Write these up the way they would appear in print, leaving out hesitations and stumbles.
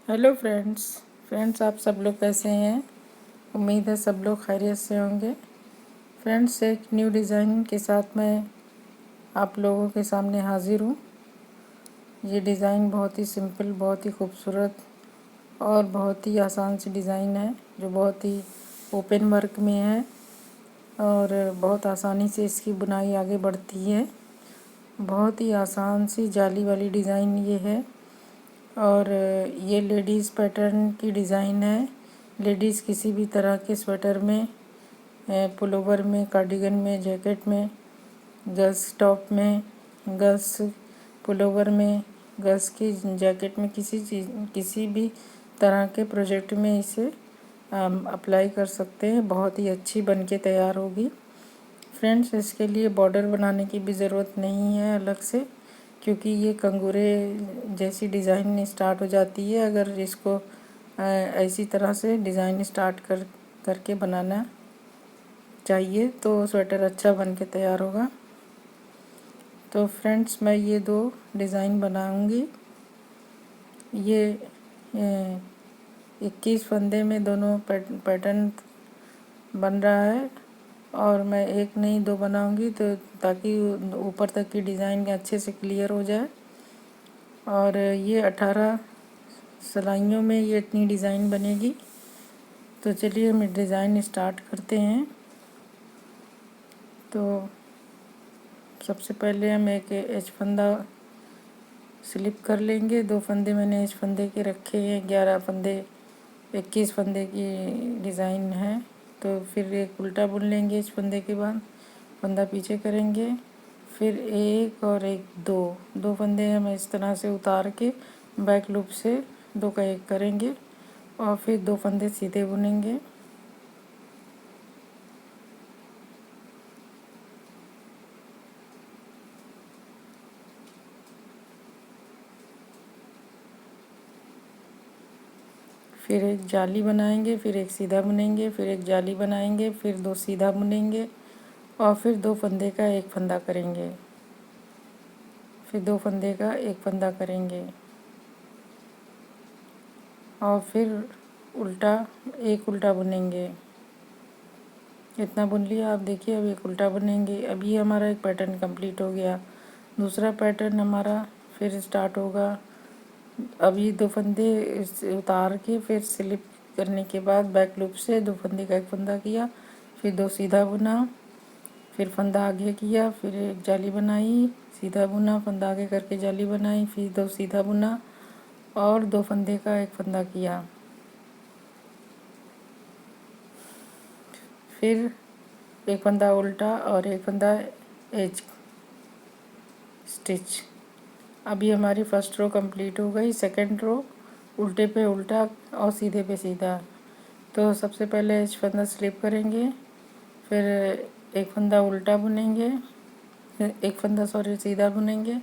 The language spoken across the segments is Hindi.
हेलो फ्रेंड्स आप सब लोग कैसे हैं। उम्मीद है सब लोग खैरियत से होंगे। फ्रेंड्स, एक न्यू डिज़ाइन के साथ मैं आप लोगों के सामने हाज़िर हूँ। ये डिज़ाइन बहुत ही सिंपल, बहुत ही खूबसूरत और बहुत ही आसान सी डिज़ाइन है, जो बहुत ही ओपन वर्क में है और बहुत आसानी से इसकी बुनाई आगे बढ़ती है। बहुत ही आसान सी जाली वाली डिज़ाइन ये है और ये लेडीज़ पैटर्न की डिज़ाइन है। लेडीज़ किसी भी तरह के स्वेटर में, पुलोवर में, कार्डिगन में, जैकेट में, गर्ल्स टॉप में, गर्ल्स पुलोवर में, गर्ल्स की जैकेट में, किसी भी तरह के प्रोजेक्ट में इसे अप्लाई कर सकते हैं। बहुत ही अच्छी बन के तैयार होगी। फ्रेंड्स, इसके लिए बॉर्डर बनाने की भी ज़रूरत नहीं है अलग से, क्योंकि ये कंगूरे जैसी डिज़ाइन स्टार्ट हो जाती है। अगर इसको ऐसी तरह से डिज़ाइन स्टार्ट करके बनाना चाहिए तो स्वेटर अच्छा बन के तैयार होगा। तो फ्रेंड्स, मैं ये 2 डिज़ाइन बनाऊंगी। ये 21 फंदे में दोनों पैटर्न बन रहा है और मैं एक नहीं 2 बनाऊंगी, तो ताकि ऊपर तक की डिज़ाइन अच्छे से क्लियर हो जाए। और ये 18 सिलाइयों में ये इतनी डिज़ाइन बनेगी। तो चलिए हम डिज़ाइन स्टार्ट करते हैं। तो सबसे पहले हम एक एच फंदा स्लिप कर लेंगे। 2 फंदे मैंने एच फंदे के रखे हैं। 11 फंदे 21 फंदे की डिज़ाइन है। तो फिर एक उल्टा बुन लेंगे। एच फंदे के बाद फंदा पीछे करेंगे, फिर एक और एक दो फंदे हम इस तरह से उतार के बैक लूप से 2 का 1 करेंगे और फिर 2 फंदे सीधे बुनेंगे। फिर एक जाली बनाएंगे, फिर एक सीधा बुनेंगे, फिर एक जाली बनाएंगे, फिर 2 सीधा बुनेंगे और फिर 2 फंदे का 1 फंदा करेंगे, फिर 2 फंदे का 1 फंदा करेंगे और फिर एक उल्टा बुनेंगे। इतना बुन लिया। आप देखिए, अब एक उल्टा बुनेंगे। अब ये हमारा एक पैटर्न कंप्लीट हो गया। दूसरा पैटर्न हमारा फिर स्टार्ट होगा। अब ये 2 फंदे उतार के फिर स्लिप करने के बाद बैक लूप से 2 फंदे का 1 फंदा किया, फिर 2 सीधा बुना, फिर फंदा आगे किया, फिर एक जाली बनाई, सीधा बुना, फंदा आगे करके जाली बनाई, फिर 2 सीधा बुना और 2 फंदे का 1 फंदा किया। फिर एक फंदा उल्टा और एक फंदा एज स्टिच। अभी हमारी फर्स्ट रो कंप्लीट हो गई। सेकंड रो उल्टे पे उल्टा और सीधे पे सीधा। तो सबसे पहले एज फंदा स्लिप करेंगे, फिर एक फंदा उल्टा बुनेंगे, फिर एक फंदा सीधा बुनेंगे,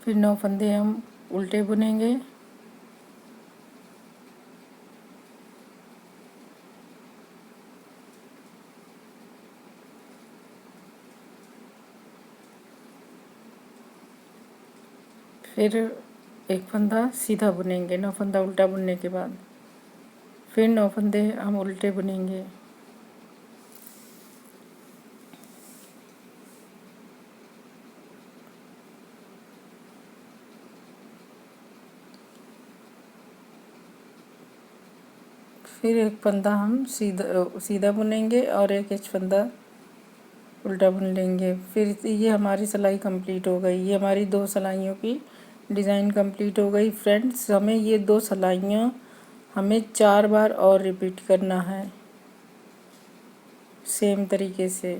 फिर 9 फंदे हम उल्टे बुनेंगे, फिर एक फंदा सीधा बुनेंगे 9 फंदा उल्टा बुनने के बाद, फिर 9 फंदे हम उल्टे बुनेंगे। फिर एक फंदा हम सीधा बुनेंगे और एक एच फंदा उल्टा बुन लेंगे। फिर ये हमारी सिलाई कंप्लीट हो गई। ये हमारी 2 सिलाइयों की डिज़ाइन कंप्लीट हो गई। फ्रेंड्स, हमें ये 2 सिलाइयाँ हमें 4 बार और रिपीट करना है सेम तरीके से।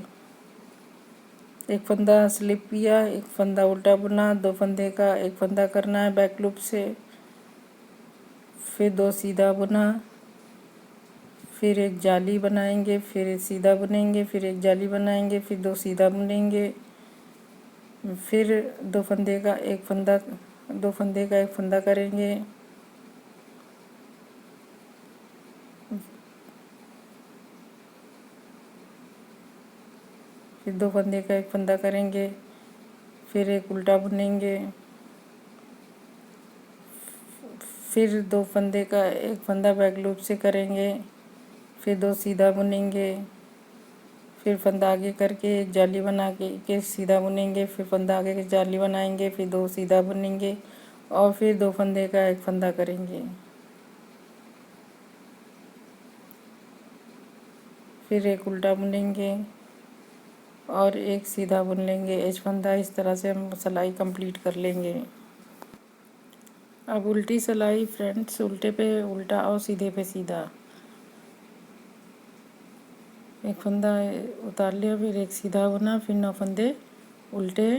एक फंदा स्लिप किया, एक फंदा उल्टा बुना, 2 फंदे का 1 फंदा करना है बैक लूप से, फिर 2 सीधा बुना, फिर एक जाली बनाएंगे, फिर सीधा बुनेंगे, फिर एक जाली बनाएंगे, फिर 2 सीधा बुनेंगे, फिर 2 फंदे का 1 फंदा 2 फंदे का 1 फंदा करेंगे, फिर 2 फंदे का 1 फंदा करेंगे, फिर एक उल्टा बुनेंगे, फिर 2 फंदे का एक फंदा बैक लूप से करेंगे, फिर 2 सीधा बुनेंगे, फिर फंदा आगे करके एक जाली बना के सीधा बुनेंगे, फिर फंदा आगे के जाली बनाएंगे, फिर 2 सीधा बुनेंगे और फिर 2 फंदे का एक फंदा करेंगे। फिर एक उल्टा बुनेंगे और एक सीधा बुन लेंगे एज फंदा। इस तरह से हम सिलाई कंप्लीट कर लेंगे। अब उल्टी सिलाई फ्रेंड्स, उल्टे पे उल्टा और सीधे पे सीधा। एक फंदा उतार लिया, फिर एक सीधा बुना, फिर 9 फंदे उल्टे,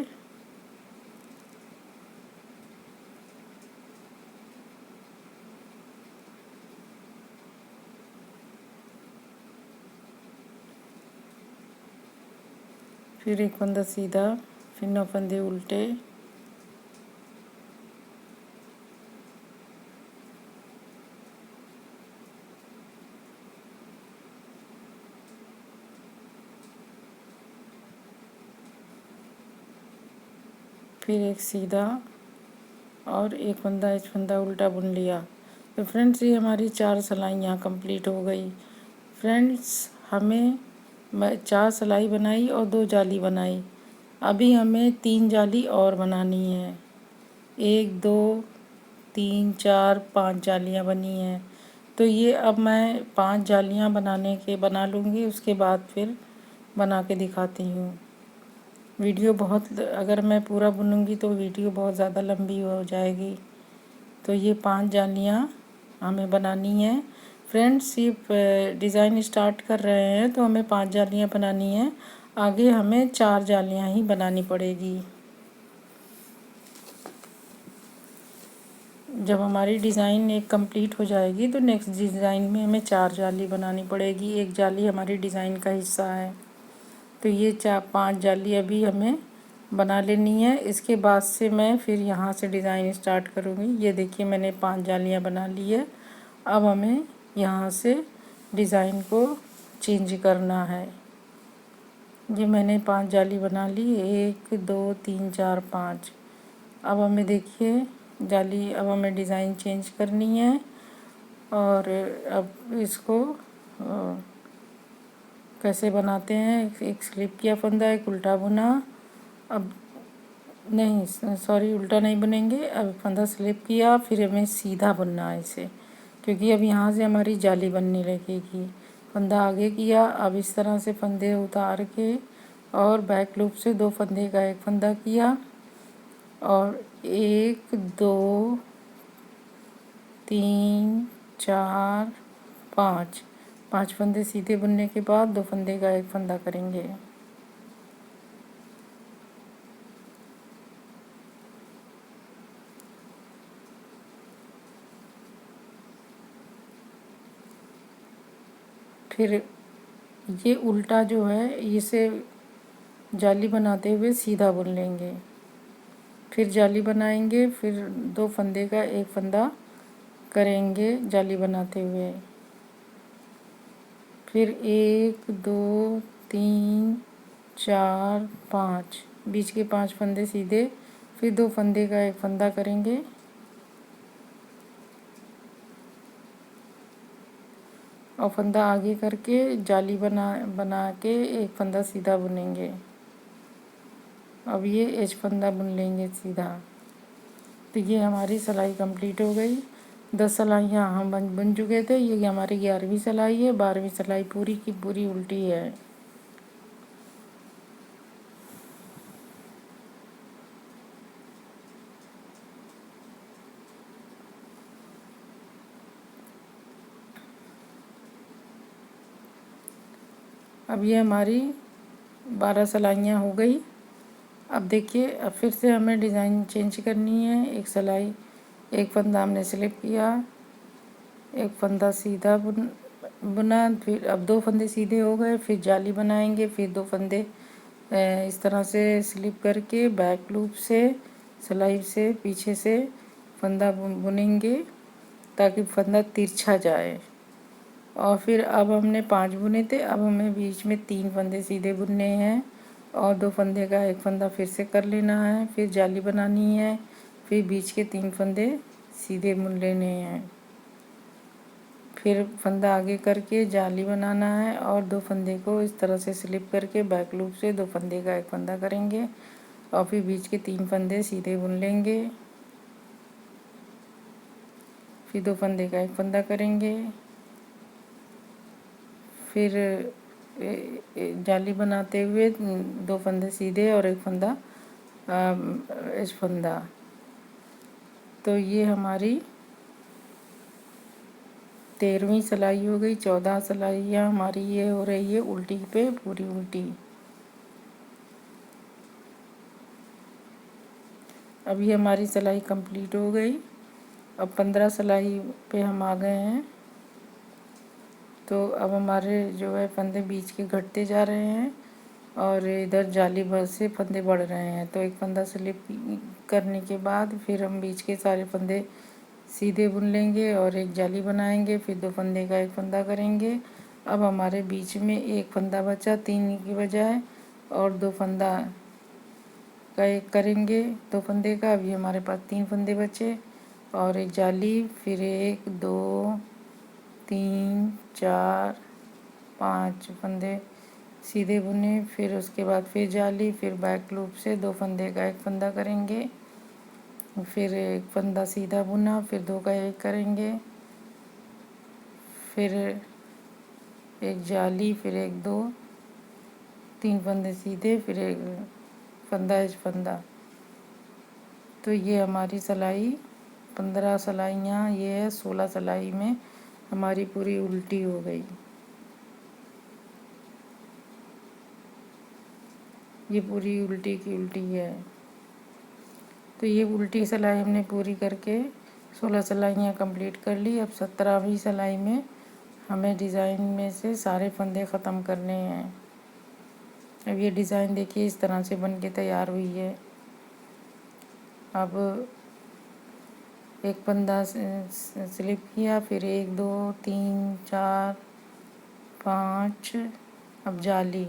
फिर एक फंदा सीधा, फिर 9 फंदे उल्टे, फिर एक सीधा और एक फंदा इस फंदा उल्टा बुन लिया। तो फ्रेंड्स ये हमारी 4 सिलाई यहाँ कंप्लीट हो गई। फ्रेंड्स हमें 4 सिलाई बनाई और 2 जाली बनाई। अभी हमें 3 जाली और बनानी है। 1 2 3 4 5 जालियाँ बनी हैं। तो ये अब मैं 5 जालियाँ बना लूँगी, उसके बाद फिर बना के दिखाती हूँ। वीडियो बहुत, अगर मैं पूरा बुनूँगी तो वीडियो बहुत ज़्यादा लंबी हो जाएगी। तो ये 5 जालियाँ हमें बनानी है। फ्रेंड्स ये डिज़ाइन स्टार्ट कर रहे हैं तो हमें 5 जालियाँ बनानी है, आगे हमें 4 जालियाँ ही बनानी पड़ेगी। जब हमारी डिज़ाइन एक कंप्लीट हो जाएगी तो नेक्स्ट डिज़ाइन में हमें 4 जाली बनानी पड़ेगी। एक जाली हमारी डिज़ाइन का हिस्सा है। तो ये 5 जाली अभी हमें बना लेनी है। इसके बाद से मैं फिर यहाँ से डिज़ाइन स्टार्ट करूँगी। ये देखिए मैंने 5 जालियाँ बना ली है। अब हमें यहाँ से डिज़ाइन को चेंज करना है। ये मैंने 5 जाली बना ली, 1 2 3 4 5। अब हमें देखिए जाली, अब हमें डिज़ाइन चेंज करनी है और अब इसको कैसे बनाते हैं। एक स्लिप किया फंदा, एक उल्टा बुना, अब नहीं सॉरी उल्टा नहीं बुनेंगे, अब फंदा स्लिप किया, फिर हमें सीधा बुनना है इसे, क्योंकि अब यहाँ से हमारी जाली बनने लगेगी। फंदा आगे किया, अब इस तरह से फंदे उतार के और बैक लूप से 2 फंदे का एक फंदा किया और 1 2 3 4 5 फंदे सीधे बुनने के बाद 2 फंदे का एक फंदा करेंगे। फिर ये उल्टा जो है इसे जाली बनाते हुए सीधा बुन लेंगे, फिर जाली बनाएंगे, फिर 2 फंदे का एक फंदा करेंगे जाली बनाते हुए, फिर 1 2 3 4 5 बीच के 5 फंदे सीधे, फिर 2 फंदे का एक फंदा करेंगे और फंदा आगे करके जाली बना के एक फंदा सीधा बुनेंगे। अब ये एज फंदा बुन लेंगे सीधा। तो ये हमारी सिलाई कंप्लीट हो गई। 10 सिलाइयाँ हम बुन चुके थे। ये हमारी 11वीं सिलाई है। 12वीं सिलाई पूरी की पूरी उल्टी है। अब ये हमारी 12 सिलाइयाँ हो गई। अब देखिए, अब फिर से हमें डिज़ाइन चेंज करनी है। एक सिलाई, एक फंदा हमने स्लिप किया, एक फंदा सीधा बुना, फिर अब 2 फंदे सीधे हो गए, फिर जाली बनाएंगे, फिर 2 फंदे इस तरह से स्लिप करके बैक लूप से सिलाई से पीछे से फंदा बुनेंगे ताकि फंदा तिरछा जाए। और फिर अब हमने 5 बुने थे, अब हमें बीच में 3 फंदे सीधे बुनने हैं और 2 फंदे का एक फंदा फिर से कर लेना है, फिर जाली बनानी है, फिर बीच के 3 फंदे सीधे बुन लेने हैं। फिर फंदा आगे करके जाली बनाना है और 2 फंदे को इस तरह से स्लिप करके बैक लूप से 2 फंदे का एक फंदा करेंगे और फिर बीच के 3 फंदे सीधे बुन लेंगे। फिर 2 फंदे का एक फंदा करेंगे। फिर जाली बनाते हुए 2 फंदे सीधे और एक फंदा इस फंदा। तो ये हमारी 13वीं सिलाई हो गई। 14 सिलाइयाँ हमारी ये हो रही है उल्टी पे पूरी उल्टी। अभी हमारी सिलाई कंप्लीट हो गई। अब 15 सिलाई पे हम आ गए हैं। तो अब हमारे जो है फंदे बीच के घटते जा रहे हैं और इधर जाली भर से फंदे बढ़ रहे हैं। तो एक फंदा स्लिप करने के बाद फिर हम बीच के सारे फंदे सीधे बुन लेंगे और एक जाली बनाएंगे। फिर 2 फंदे का एक फंदा करेंगे। अब हमारे बीच में एक फंदा बचा 3 की बजाय और 2 फंदा का एक करेंगे 2 फंदे का। अभी हमारे पास 3 फंदे बचे और एक जाली। फिर 1 2 3 4 5 फंदे सीधे बुने। फिर उसके बाद फिर जाली, फिर बैक लूप से 2 फंदे का एक फंदा करेंगे। फिर एक फंदा सीधा बुना, फिर 2 का एक करेंगे। फिर एक जाली, फिर 1 2 3 फंदे सीधे, फिर एक फंदा इस फंदा। तो ये हमारी सिलाई 15 सिलाइयाँ ये है। 16 सिलाई में हमारी पूरी उल्टी हो गई। ये पूरी उल्टी की उल्टी है। तो ये उल्टी सिलाई हमने पूरी करके 16 सिलाइयाँ कंप्लीट कर ली। अब 17वीं सिलाई में हमें डिज़ाइन में से सारे फंदे ख़त्म करने हैं। अब ये डिज़ाइन देखिए इस तरह से बन के तैयार हुई है। अब एक फंदा स्लिप किया, फिर 1 2 3 4 5 अब जाली।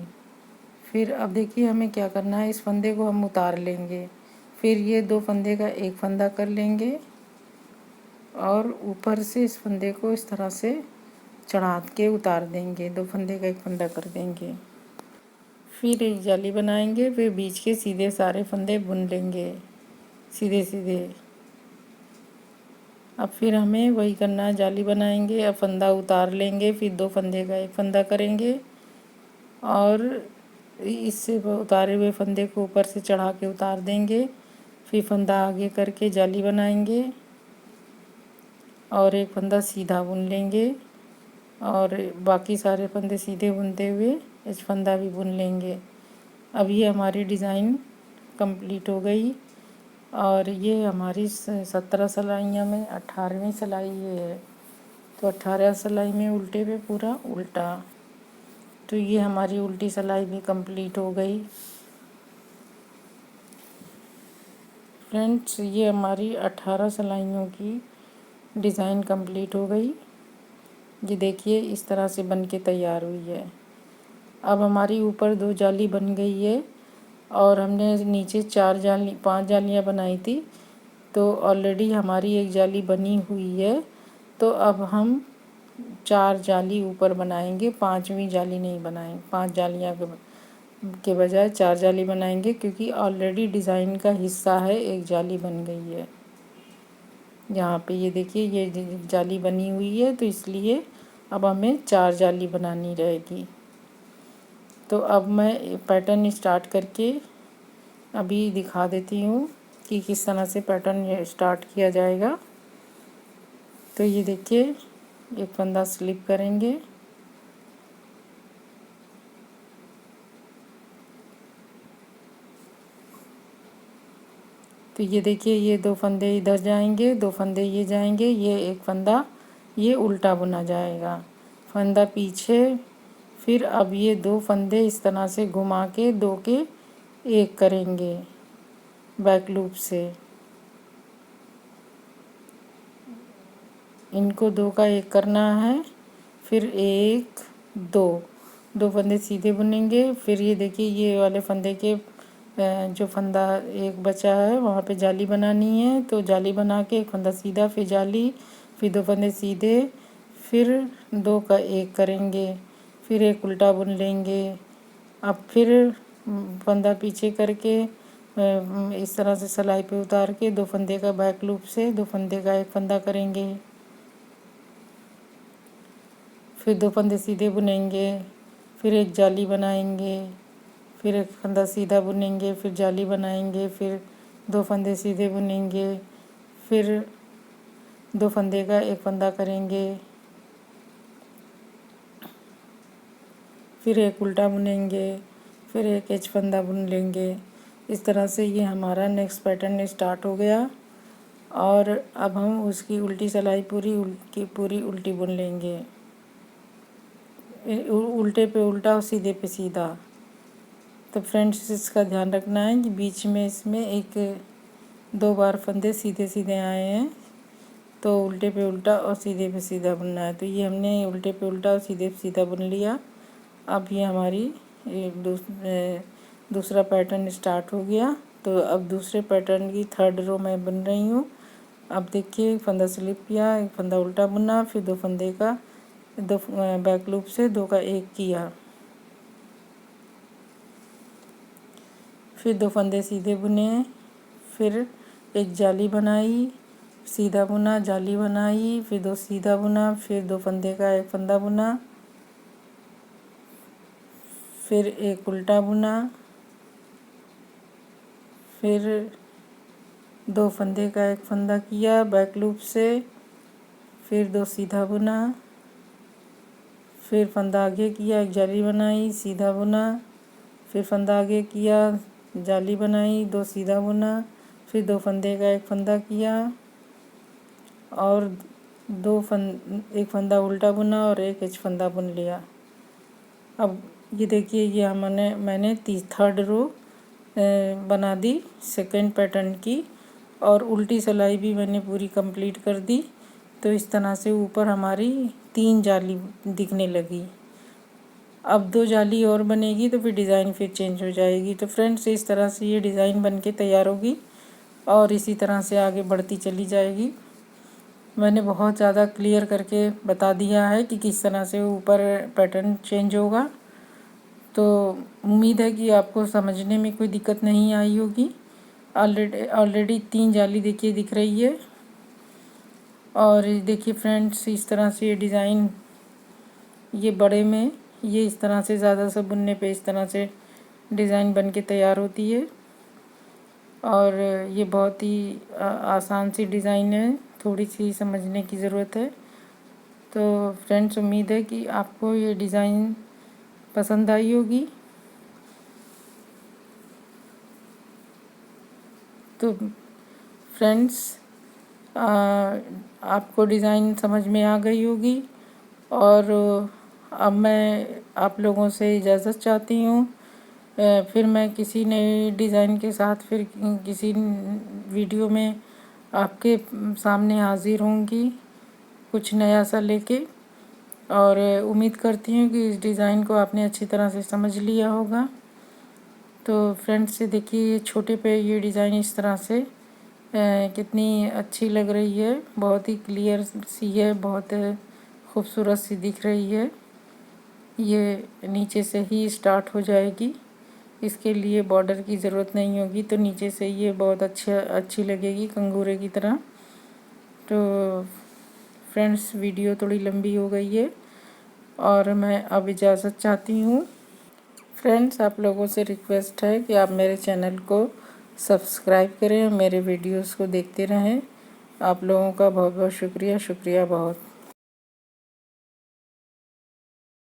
फिर अब देखिए हमें क्या करना है, इस फंदे को हम उतार लेंगे। फिर ये 2 फंदे का एक फंदा कर लेंगे और ऊपर से इस फंदे को इस तरह से चढ़ा के उतार देंगे। 2 फंदे का एक फंदा कर देंगे। फिर एक जाली बनाएंगे। फिर बीच के सीधे सारे फंदे बुन लेंगे सीधे सीधे। अब फिर हमें वही करना है, जाली बनाएंगे, अब फंदा उतार लेंगे, फिर 2 फंदे का एक फंदा करेंगे और इससे उतारे हुए फंदे को ऊपर से चढ़ा के उतार देंगे। फिर फंदा आगे करके जाली बनाएंगे और एक फंदा सीधा बुन लेंगे और बाकी सारे फंदे सीधे बुनते हुए इस फंदा भी बुन लेंगे। अब ये हमारी डिज़ाइन कंप्लीट हो गई और ये हमारी 17 सिलाइयों में 18वीं सिलाई ये है। तो 18 सिलाई में उल्टे पे पूरा उल्टा। तो ये हमारी उल्टी सिलाई भी कंप्लीट हो गई। फ्रेंड्स ये हमारी 18 सिलाइयों की डिज़ाइन कंप्लीट हो गई। ये देखिए इस तरह से बन के तैयार हुई है। अब हमारी ऊपर 2 जाली बन गई है और हमने नीचे 5 जालियाँ बनाई थी। तो ऑलरेडी हमारी एक जाली बनी हुई है। तो अब हम 4 जाली ऊपर बनाएंगे, 5वीं जाली नहीं बनाएंगे। 5 जालियाँ के बजाय 4 जाली बनाएंगे क्योंकि ऑलरेडी डिज़ाइन का हिस्सा है एक जाली बन गई है। यहाँ पे ये देखिए ये जाली बनी हुई है, तो इसलिए अब हमें 4 जाली बनानी रहेगी। तो अब मैं पैटर्न स्टार्ट करके अभी दिखा देती हूँ कि किस तरह से पैटर्न स्टार्ट किया जाएगा। तो ये देखिए एक फंदा स्लिप करेंगे, तो ये देखिए ये 2 फंदे इधर जाएंगे, 2 फंदे ये जाएंगे, ये एक फंदा ये उल्टा बुना जाएगा, फंदा पीछे। फिर अब ये 2 फंदे इस तरह से घुमा के 2 के एक करेंगे बैक लूप से। इनको 2 का एक करना है। फिर 1 2 2 फंदे सीधे बुनेंगे। फिर ये देखिए ये वाले फंदे के जो फंदा एक बचा है वहाँ पे जाली बनानी है। तो जाली बना के एक फंदा सीधा, फिर जाली, फिर 2 फंदे सीधे, फिर 2 का 1 करेंगे, फिर एक उल्टा बुन लेंगे। अब फिर फंदा पीछे करके इस तरह से सिलाई पे उतार के 2 फंदे का बैक लूप से 2 फंदे का 1 फंदा करेंगे, फिर 2 फंदे सीधे बुनेंगे, फिर एक जाली बनाएंगे, फिर एक फंदा सीधा बुनेंगे, फिर जाली बनाएंगे, फिर 2 फंदे सीधे बुनेंगे, फिर 2 फंदे का 1 फंदा करेंगे, फिर एक उल्टा बुनेंगे, फिर एक एच फंदा बुन लेंगे। इस तरह से ये हमारा नेक्स्ट पैटर्न स्टार्ट हो गया। और अब हम उसकी उल्टी सिलाई पूरी उल्टी बुन लेंगे, उल्टे पे उल्टा और सीधे पे सीधा। तो फ्रेंड्स इसका ध्यान रखना है कि बीच में इसमें 2 बार फंदे सीधे सीधे आए हैं, तो उल्टे पे उल्टा और सीधे पे सीधा बुनना है। तो ये हमने उल्टे पे उल्टा और सीधे पे सीधा बुन लिया। अब ये हमारी दूसरा पैटर्न स्टार्ट हो गया। तो अब दूसरे पैटर्न की 3rd रो मैं बुन रही हूँ। अब देखिए, फंदा स्लिप किया, एक फंदा उल्टा बुना, फिर 2 फंदे का 2 बैक लूप से 2 का 1 किया, फिर 2 फंदे सीधे बुने, फिर एक जाली बनाई, सीधा बुना, जाली बनाई, फिर 2 सीधा बुना, फिर 2 फंदे का 1 फंदा बुना, फिर एक उल्टा बुना, फिर 2 फंदे का 1 फंदा किया बैक लूप से, फिर 2 सीधा बुना, फिर फंदा आगे किया, एक जाली बनाई, सीधा बुना, फिर फंदा आगे किया, जाली बनाई, 2 सीधा बुना, फिर 2 फंदे का 1 फंदा किया और 1 फंदा उल्टा बुना और एक एच फंदा बुन लिया। अब ये देखिए, ये मैंने 3rd रो बना दी सेकंड पैटर्न की, और उल्टी सिलाई भी मैंने पूरी कंप्लीट कर दी। तो इस तरह से ऊपर हमारी 3 जाली दिखने लगी। अब 2 जाली और बनेगी तो फिर डिज़ाइन फिर चेंज हो जाएगी। तो फ्रेंड्स, इस तरह से ये डिज़ाइन बन के तैयार होगी और इसी तरह से आगे बढ़ती चली जाएगी। मैंने बहुत ज़्यादा क्लियर करके बता दिया है कि किस तरह से ऊपर पैटर्न चेंज होगा। तो उम्मीद है कि आपको समझने में कोई दिक्कत नहीं आई होगी। ऑलरेडी 3 जाली देखिए दिख रही है। और देखिए फ्रेंड्स, इस तरह से ये डिज़ाइन, ये बड़े में ये इस तरह से ज़्यादा से बुनने पे इस तरह से डिज़ाइन बन के तैयार होती है। और ये बहुत ही आसान सी डिज़ाइन है, थोड़ी सी समझने की ज़रूरत है। तो फ्रेंड्स, उम्मीद है कि आपको ये डिज़ाइन पसंद आई होगी। तो फ्रेंड्स, आपको डिज़ाइन समझ में आ गई होगी। और अब मैं आप लोगों से इजाज़त चाहती हूँ। फिर मैं किसी नए डिज़ाइन के साथ फिर किसी वीडियो में आपके सामने हाज़िर होंगी, कुछ नया सा लेके। और उम्मीद करती हूँ कि इस डिज़ाइन को आपने अच्छी तरह से समझ लिया होगा। तो फ्रेंड्स, ये देखिए, ये छोटे पे ये डिज़ाइन इस तरह से कितनी अच्छी लग रही है, बहुत ही क्लियर सी है, बहुत खूबसूरत सी दिख रही है। ये नीचे से ही स्टार्ट हो जाएगी, इसके लिए बॉर्डर की ज़रूरत नहीं होगी। तो नीचे से ये बहुत अच्छी लगेगी कंगूरे की तरह। तो फ्रेंड्स, वीडियो थोड़ी लंबी हो गई है और मैं अब इजाज़त चाहती हूँ। फ्रेंड्स, आप लोगों से रिक्वेस्ट है कि आप मेरे चैनल को सब्सक्राइब करें और मेरे वीडियोस को देखते रहें। आप लोगों का बहुत बहुत शुक्रिया बहुत।